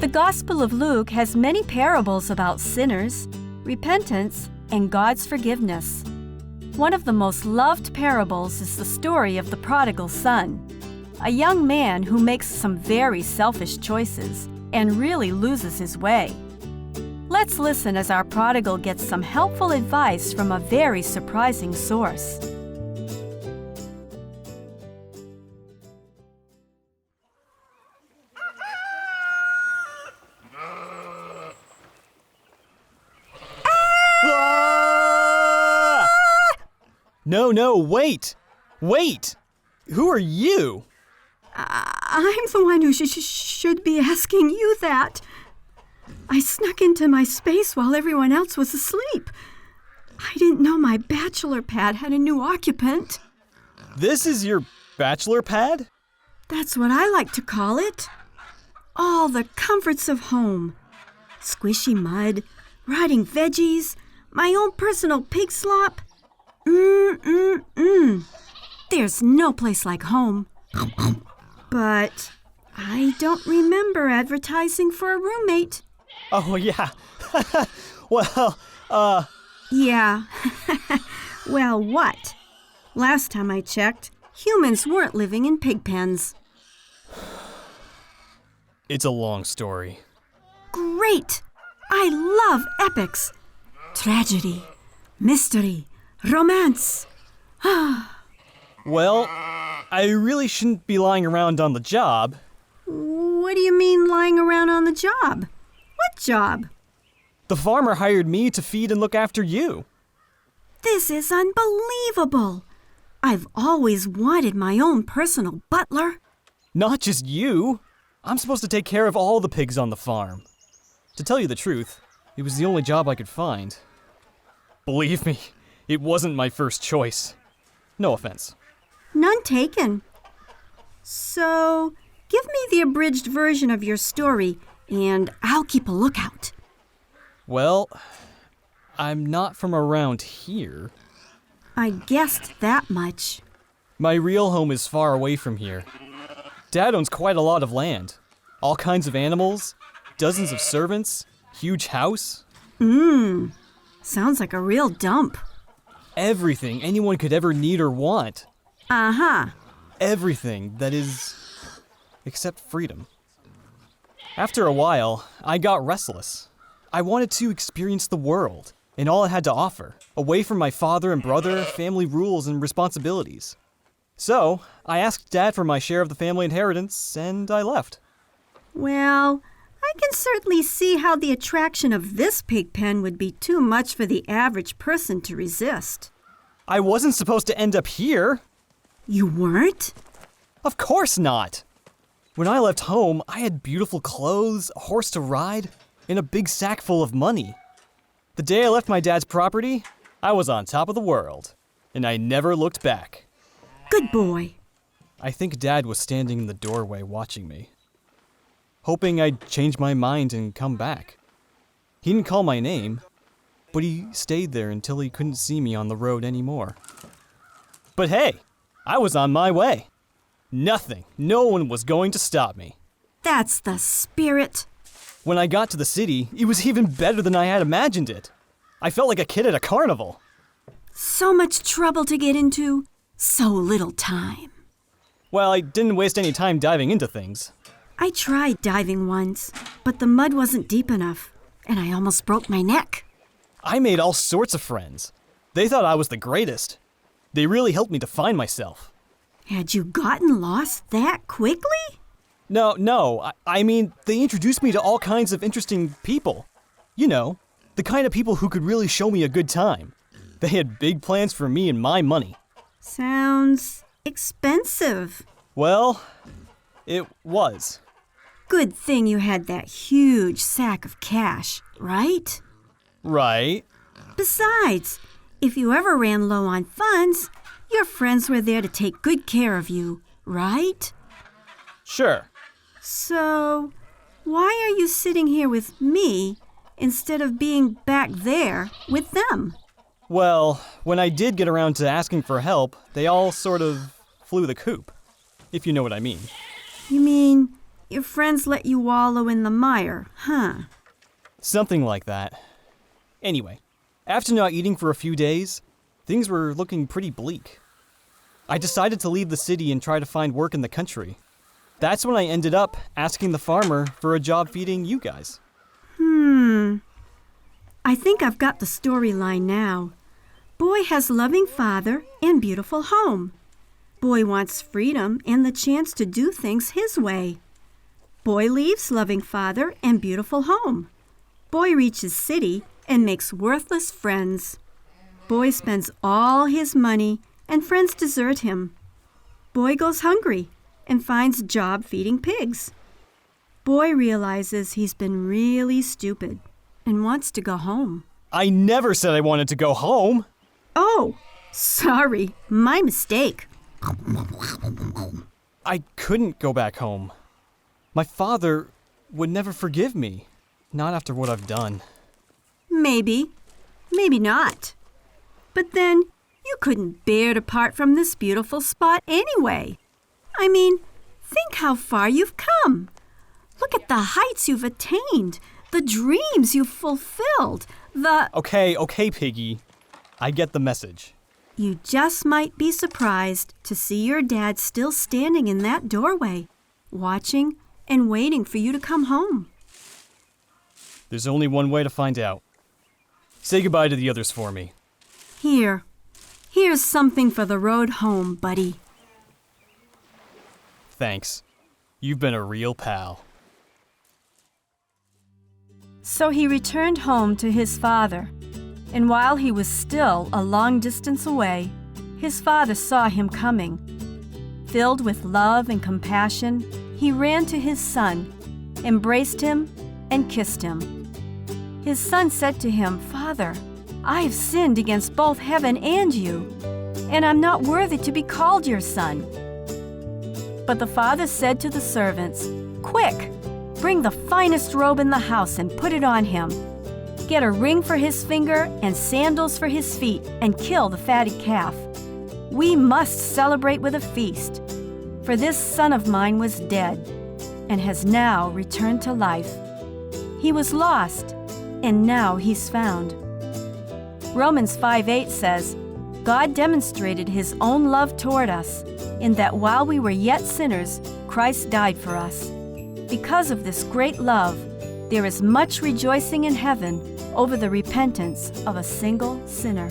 The Gospel of Luke has many parables about sinners, repentance, and God's forgiveness. One of the most loved parables is the story of the prodigal son, a young man who makes some very selfish choices and really loses his way. Let's listen as our prodigal gets some helpful advice from a very surprising source. No, wait! Wait! Who are you? I'm the one who should be asking you that. I snuck into my space while everyone else was asleep. I didn't know my bachelor pad had a new occupant. This is your bachelor pad? That's what I like to call it. All the comforts of home. Squishy mud, rotting veggies, my own personal pig slop. There's no place like home. But I don't remember advertising for a roommate. Oh, yeah. Well, Yeah. Well, what? Last time I checked, humans weren't living in pig pens. It's a long story. Great! I love epics. Tragedy, mystery, romance. Well, I really shouldn't be lying around on the job. What do you mean lying around on the job? What job? The farmer hired me to feed and look after you. This is unbelievable. I've always wanted my own personal butler. Not just you. I'm supposed to take care of all the pigs on the farm. To tell you the truth, it was the only job I could find. Believe me, it wasn't my first choice. No offense. None taken. So, give me the abridged version of your story, and I'll keep a lookout. Well, I'm not from around here. I guessed that much. My real home is far away from here. Dad owns quite a lot of land. All kinds of animals, dozens of servants, huge house. Sounds like a real dump. Everything anyone could ever need or want. Uh-huh. Everything, that is, except freedom. After a while, I got restless. I wanted to experience the world and all it had to offer, away from my father and brother, family rules, and responsibilities. So, I asked Dad for my share of the family inheritance, and I left. Well, I can certainly see how the attraction of this pig pen would be too much for the average person to resist. I wasn't supposed to end up here. You weren't? Of course not. When I left home, I had beautiful clothes, a horse to ride, and a big sack full of money. The day I left my dad's property, I was on top of the world, and I never looked back. Good boy. I think Dad was standing in the doorway watching me, hoping I'd change my mind and come back. He didn't call my name, but he stayed there until he couldn't see me on the road anymore. But hey, I was on my way. No one was going to stop me. That's the spirit. When I got to the city, it was even better than I had imagined it. I felt like a kid at a carnival. So much trouble to get into, so little time. Well, I didn't waste any time diving into things. I tried diving once, but the mud wasn't deep enough, and I almost broke my neck. I made all sorts of friends. They thought I was the greatest. They really helped me to find myself. Had you gotten lost that quickly? No, I mean, they introduced me to all kinds of interesting people. You know, the kind of people who could really show me a good time. They had big plans for me and my money. Sounds expensive. Well, it was. Good thing you had that huge sack of cash, right? Right. Besides, if you ever ran low on funds, your friends were there to take good care of you, right? Sure. So, why are you sitting here with me instead of being back there with them? Well, when I did get around to asking for help, they all sort of flew the coop, if you know what I mean. You mean your friends let you wallow in the mire, huh? Something like that. Anyway, after not eating for a few days, things were looking pretty bleak. I decided to leave the city and try to find work in the country. That's when I ended up asking the farmer for a job feeding you guys. I think I've got the storyline now. Boy has loving father and beautiful home. Boy wants freedom and the chance to do things his way. Boy leaves loving father and beautiful home. Boy reaches city and makes worthless friends. Boy spends all his money and friends desert him. Boy goes hungry and finds job feeding pigs. Boy realizes he's been really stupid and wants to go home. I never said I wanted to go home. Oh, sorry, my mistake. I couldn't go back home. My father would never forgive me, not after what I've done. Maybe, maybe not. But then you couldn't bear to part from this beautiful spot anyway. I mean, think how far you've come. Look at the heights you've attained, the dreams you've fulfilled, the... Okay, Piggy. I get the message. You just might be surprised to see your dad still standing in that doorway, watching and waiting for you to come home. There's only one way to find out. Say goodbye to the others for me. Here's something for the road home, buddy. Thanks. You've been a real pal. So he returned home to his father, and while he was still a long distance away, his father saw him coming. Filled with love and compassion, he ran to his son, embraced him, and kissed him. His son said to him, "Father, I have sinned against both heaven and you, and I'm not worthy to be called your son." But the father said to the servants, "Quick! Bring the finest robe in the house and put it on him. Get a ring for his finger and sandals for his feet, and kill the fatted calf. We must celebrate with a feast, for this son of mine was dead and has now returned to life. He was lost, and now he's found." Romans 5:8 says, "God demonstrated his own love toward us, in that while we were yet sinners, Christ died for us. Because of this great love, there is much rejoicing in heaven over the repentance of a single sinner."